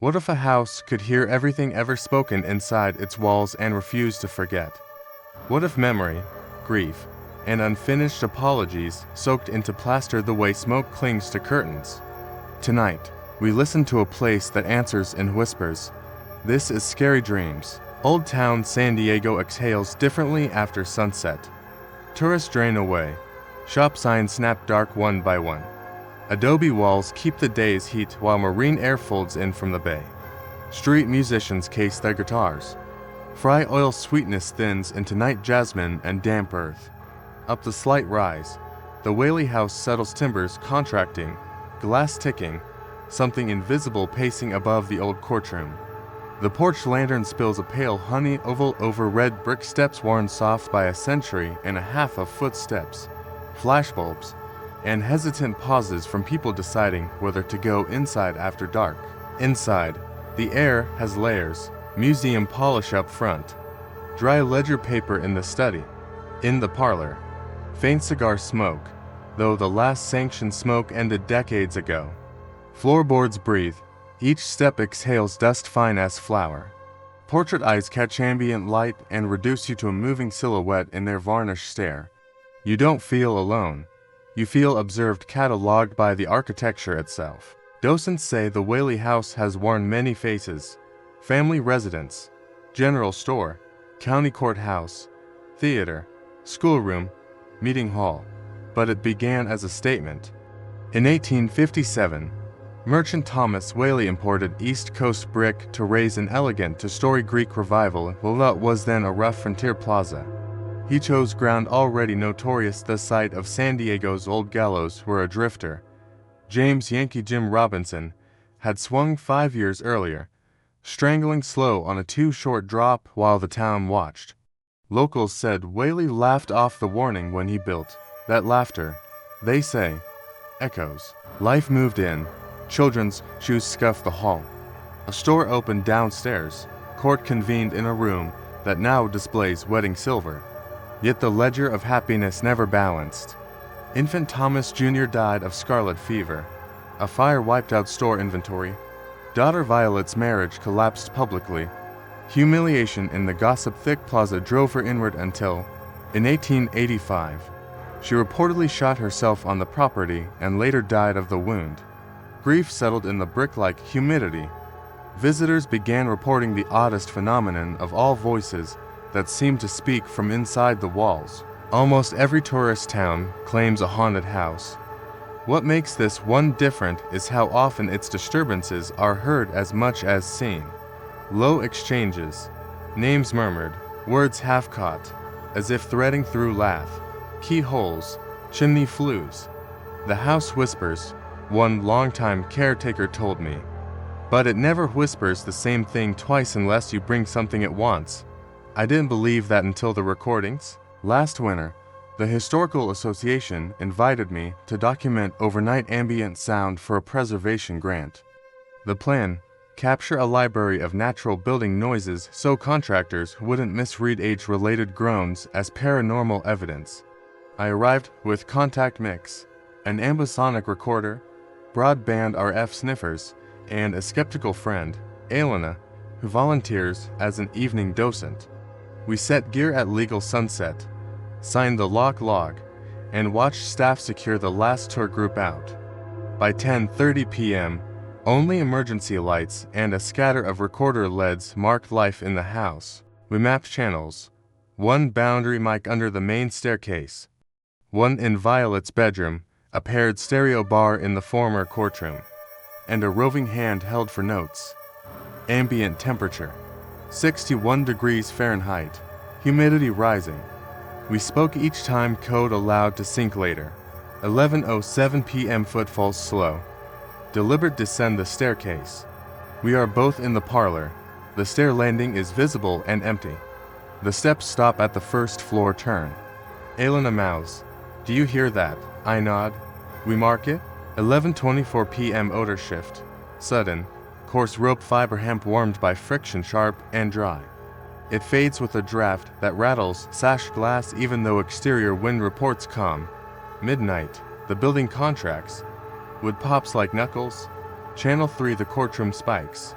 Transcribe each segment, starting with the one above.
What if a house could hear everything ever spoken inside its walls and refuse to forget? What if memory, grief, and unfinished apologies soaked into plaster the way smoke clings to curtains? Tonight, we listen to a place that answers in whispers. This is Scary Dreamz. Old Town San Diego exhales differently after sunset. Tourists drain away. Shop signs snap dark one by one. Adobe walls keep the day's heat while marine air folds in from the bay. Street musicians case their guitars. Fry oil sweetness thins into night jasmine and damp earth. Up the slight rise, the Whaley House settles timbers contracting, glass ticking, something invisible pacing above the old courtroom. The porch lantern spills a pale honey oval over red brick steps worn soft by a century and a half of footsteps, flashbulbs, and hesitant pauses from people deciding whether to go inside after dark. Inside, the air has layers, museum polish up front, dry ledger paper in the study. In the parlor, faint cigar smoke, though the last sanctioned smoke ended decades ago. Floorboards breathe, each step exhales dust fine as flour. Portrait eyes catch ambient light and reduce you to a moving silhouette in their varnished stare. You don't feel alone. You feel observed, catalogued by the architecture itself. Docents say the Whaley House has worn many faces: family residence, general store, county courthouse, theater, schoolroom, meeting hall. But it began as a statement. In 1857, merchant Thomas Whaley imported East Coast brick to raise an elegant two-story Greek revival in what was then a rough frontier plaza. He chose ground already notorious, the site of San Diego's old gallows, where a drifter, James Yankee Jim Robinson, had swung 5 years earlier, strangling slow on a too-short drop while the town watched. Locals said Whaley laughed off the warning when he built. That laughter, they say, echoes. Life moved in. Children's shoes scuffed the hall. A store opened downstairs. Court convened in a room that now displays wedding silver. Yet the ledger of happiness never balanced. Infant Thomas Jr. died of scarlet fever. A fire wiped out store inventory. Daughter Violet's marriage collapsed publicly. Humiliation in the gossip-thick plaza drove her inward until, in 1885, she reportedly shot herself on the property and later died of the wound. Grief settled in the brick-like humidity. Visitors began reporting the oddest phenomenon of all, voices that seemed to speak from inside the walls. Almost every tourist town claims a haunted house. What makes this one different is how often its disturbances are heard as much as seen. Low exchanges, names murmured, words half caught, as if threading through lath, keyholes, chimney flues. The house whispers, one longtime caretaker told me. But it never whispers the same thing twice unless you bring something it wants. I didn't believe that until the recordings. Last winter, the Historical Association invited me to document overnight ambient sound for a preservation grant. The plan: capture a library of natural building noises so contractors wouldn't misread age-related groans as paranormal evidence. I arrived with Contact Mix, an ambisonic recorder, broadband RF sniffers, and a skeptical friend, Elena, who volunteers as an evening docent. We set gear at legal sunset, signed the lock log, and watched staff secure the last tour group out. By 10:30 p.m., only emergency lights and a scatter of recorder LEDs marked life in the house. We mapped channels: one boundary mic under the main staircase, one in Violet's bedroom, a paired stereo bar in the former courtroom, and a roving hand held for notes. Ambient temperature: 61 degrees Fahrenheit, humidity rising. We spoke each time code allowed to sync later. 11:07 p.m. footfalls slow. Deliberate descend the staircase. We are both in the parlor. The stair landing is visible and empty. The steps stop at the first floor turn. Elena mouths, "Do you hear that?" I nod. We mark it. 11:24 p.m. odor shift. Sudden. Coarse rope fiber hemp warmed by friction, sharp and dry. It fades with a draft that rattles sash glass even though exterior wind reports calm. Midnight. The building contracts. Wood pops like knuckles. Channel 3 the courtroom spikes.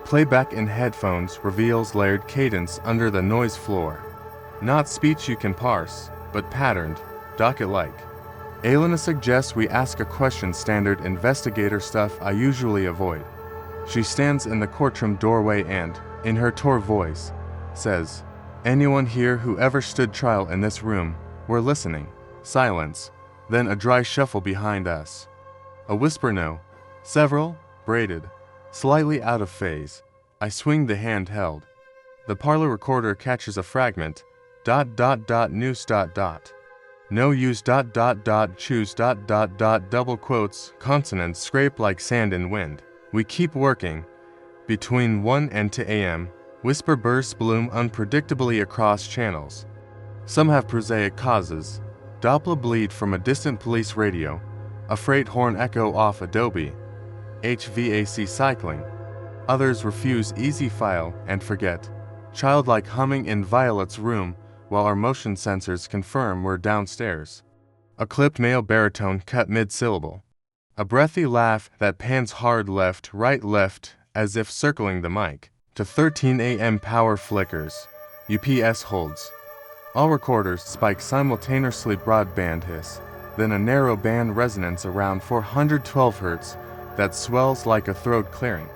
Playback in headphones reveals layered cadence under the noise floor. Not speech you can parse, but patterned, docket-like. Elena suggests we ask a question standard investigator stuff I usually avoid. She stands in the courtroom doorway and, in her tore voice, says, "Anyone here who ever stood trial in this room? We're listening." Silence, then a dry shuffle behind us. A whisper no. Several, braided, slightly out of phase. I swing the hand held. The parlor recorder catches a fragment. ... news ... No use ... choose ... double quotes, consonants scrape like sand in wind. We keep working. Between 1 and 2 a.m., whisper bursts bloom unpredictably across channels. Some have prosaic causes. Doppler bleed from a distant police radio, a freight horn echo off Adobe, HVAC cycling. Others refuse easy file and forget, childlike humming in Violet's room while our motion sensors confirm we're downstairs. A clipped male baritone cut mid-syllable. A breathy laugh that pans hard left, as if circling the mic. To 13 a.m. power flickers. UPS holds. All recorders spike simultaneously broadband hiss, then a narrow band resonance around 412 Hz that swells like a throat clearing.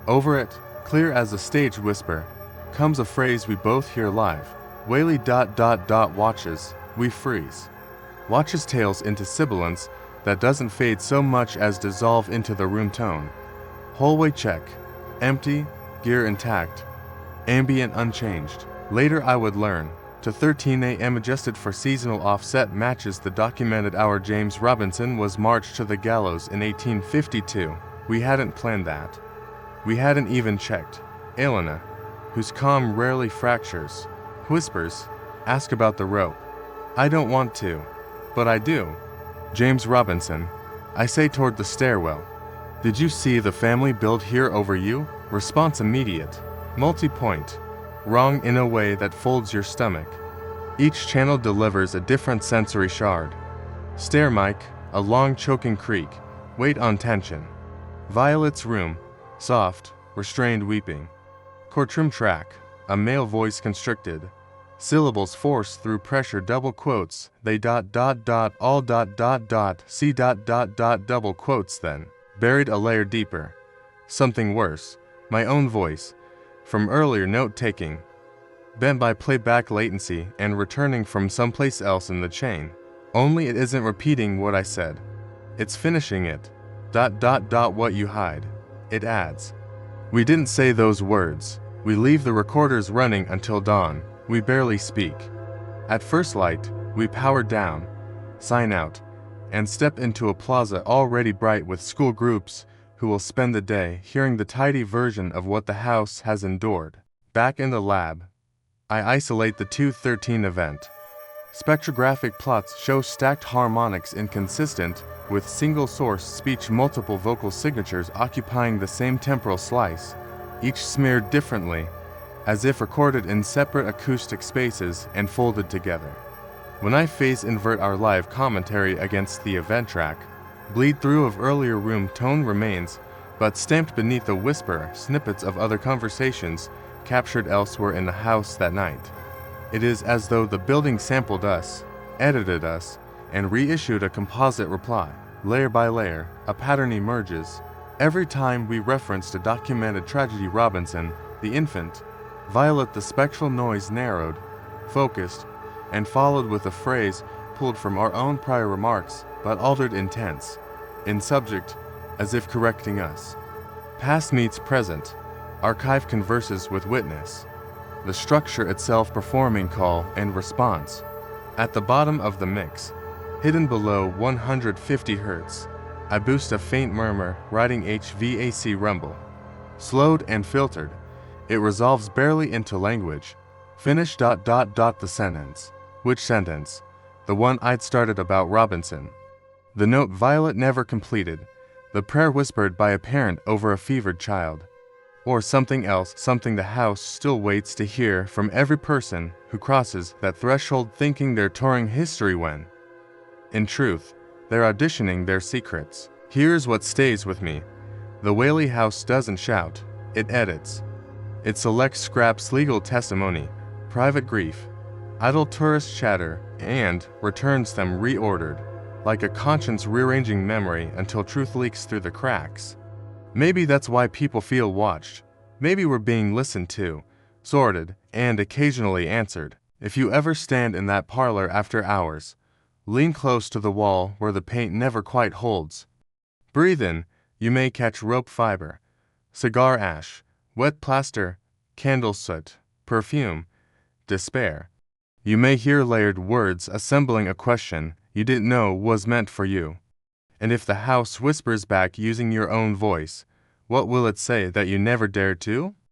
Over it, clear as a stage whisper, comes a phrase we both hear live. Whaley ... watches, we freeze. Watches tails into sibilance that doesn't fade so much as dissolve into the room tone. Hallway check. Empty, gear intact. Ambient unchanged. Later I would learn. To 13 a.m. adjusted for seasonal offset matches the documented hour James Robinson was marched to the gallows in 1852. We hadn't planned that. We hadn't even checked. Elena, whose calm rarely fractures, whispers, ask about the rope. I don't want to, but I do. James Robinson, I say toward the stairwell. Did you see the family build here over you? Response immediate. Multi-point. Wrong in a way that folds your stomach. Each channel delivers a different sensory shard. Stair mic, a long choking creak, weight on tension. Violet's room, soft, restrained weeping. Courtroom track, a male voice constricted. Syllables forced through pressure double quotes, they ... all ... see ... double quotes then. Buried a layer deeper. Something worse, my own voice, from earlier note-taking, bent by playback latency and returning from someplace else in the chain. Only it isn't repeating what I said. It's finishing it. ... what you hide. It adds. We didn't say those words. We leave the recorders running until dawn. We barely speak. At first light, we power down, sign out, and step into a plaza already bright with school groups who will spend the day hearing the tidy version of what the house has endured. Back in the lab, I isolate the 213 event. Spectrographic plots show stacked harmonics inconsistent with single-source speech, multiple vocal signatures occupying the same temporal slice, each smeared differently, as if recorded in separate acoustic spaces and folded together. When I phase invert our live commentary against the event track, bleed through of earlier room tone remains, but stamped beneath a whisper snippets of other conversations captured elsewhere in the house that night. It is as though the building sampled us, edited us, and reissued a composite reply. Layer by layer, a pattern emerges. Every time we referenced a documented tragedy, Robinson, the infant, Violet, the spectral noise narrowed, focused, and followed with a phrase pulled from our own prior remarks, but altered in tense, in subject, as if correcting us. Past meets present. Archive converses with witness. The structure itself performing call and response. At the bottom of the mix, hidden below 150 Hz, I boost a faint murmur riding HVAC rumble. Slowed and filtered, it resolves barely into language. Finish ... the sentence. Which sentence? The one I'd started about Robinson. The note Violet never completed. The prayer whispered by a parent over a fevered child. Or something else, something the house still waits to hear from every person who crosses that threshold thinking they're touring history when, in truth, they're auditioning their secrets. Here's what stays with me. The Whaley House doesn't shout. It edits. It selects scraps legal testimony, private grief, idle tourist chatter, and returns them reordered, like a conscience rearranging memory until truth leaks through the cracks. Maybe that's why people feel watched. Maybe we're being listened to, sorted, and occasionally answered. If you ever stand in that parlor after hours, lean close to the wall where the paint never quite holds. Breathe in, you may catch rope fiber, cigar ash, wet plaster, candle soot, perfume, despair. You may hear layered words assembling a question you didn't know was meant for you. And if the house whispers back using your own voice, what will it say that you never dared to?